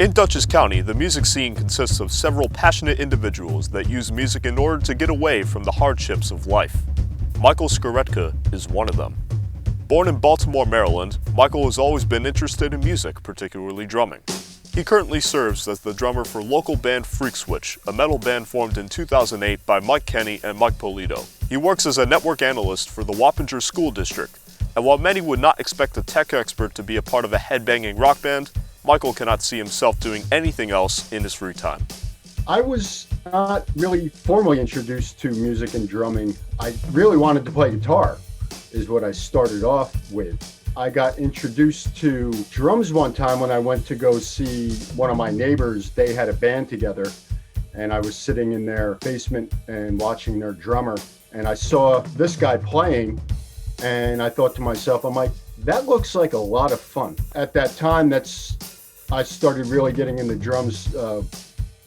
In Dutchess County, the music scene consists of several passionate individuals that use music in order to get away from the hardships of life. Michael Skoretka is one of them. Born in Baltimore, Maryland, Michael has always been interested in music, particularly drumming. He currently serves as the drummer for local band Freak Switch, a metal band formed in 2008 by Mike Kenny and Mike Polito. He works as a network analyst for the Wappinger School District, and while many would not expect a tech expert to be a part of a headbanging rock band, Michael cannot see himself doing anything else in his free time. I was not really formally introduced to music and drumming. I really wanted to play guitar, is what I started off with. I got introduced to drums one time when I went to go see one of my neighbors. They had a band together, and I was sitting in their basement and watching their drummer, and I saw this guy playing, and I thought to myself, I'm like, that looks like a lot of fun. At that time, I started really getting into drums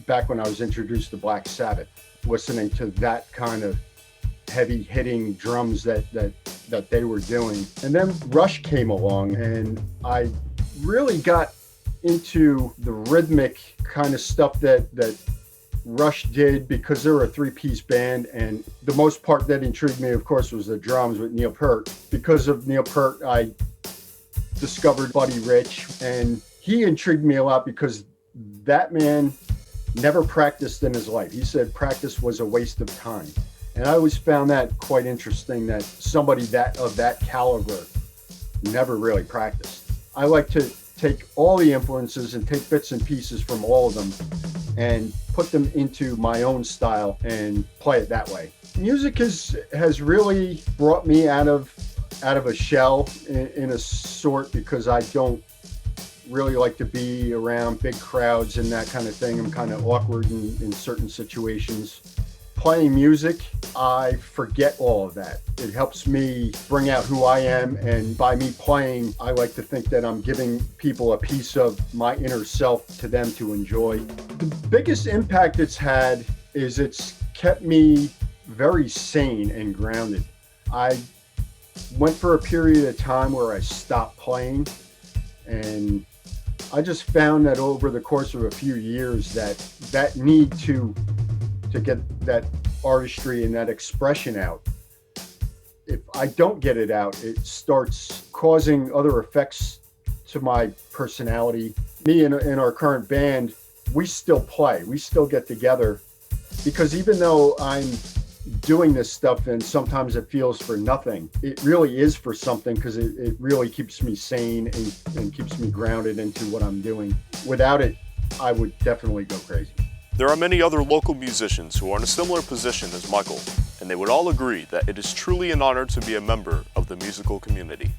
back when I was introduced to Black Sabbath, listening to that kind of heavy hitting drums that they were doing. And then Rush came along, and I really got into the rhythmic kind of stuff that Rush did, because they were a three-piece band, and the most part that intrigued me, of course, was the drums with Neil Peart. Because of Neil Peart, I discovered Buddy Rich, and he intrigued me a lot because that man never practiced in his life. He said practice was a waste of time. And I always found that quite interesting, that somebody of that caliber never really practiced. I like to take all the influences and take bits and pieces from all of them and put them into my own style and play it that way. Music has really brought me out of a shell in a sort, because I don't really like to be around big crowds and that kind of thing. I'm kind of awkward in certain situations. Playing music, I forget all of that. It helps me bring out who I am, and by me playing, I like to think that I'm giving people a piece of my inner self to them to enjoy. The biggest impact it's had is it's kept me very sane and grounded. I went for a period of time where I stopped playing, and I just found that over the course of a few years that need to get that artistry and that expression out, if I don't get it out, it starts causing other effects to my personality. Me and in our current band, we still play, we still get together, because even though I'm doing this stuff and sometimes it feels for nothing, it really is for something, because it really keeps me sane and keeps me grounded into what I'm doing. Without it, I would definitely go crazy. There are many other local musicians who are in a similar position as Michael, and they would all agree that it is truly an honor to be a member of the musical community.